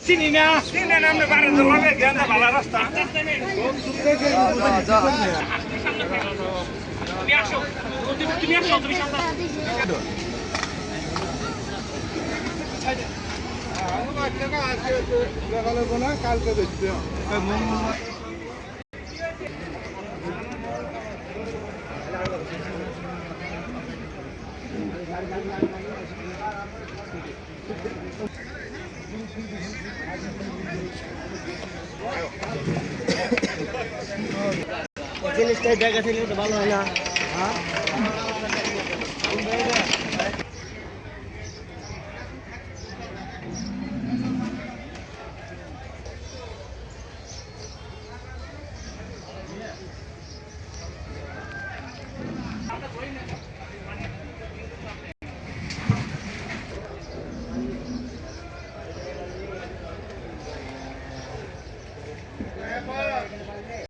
চিনি না আমি বারে লাগে জ্ঞান ভালো রাস্তা কালকে দেখতে জিনিসটাই দেখা থেকে ভালো হয় না হ্যাঁ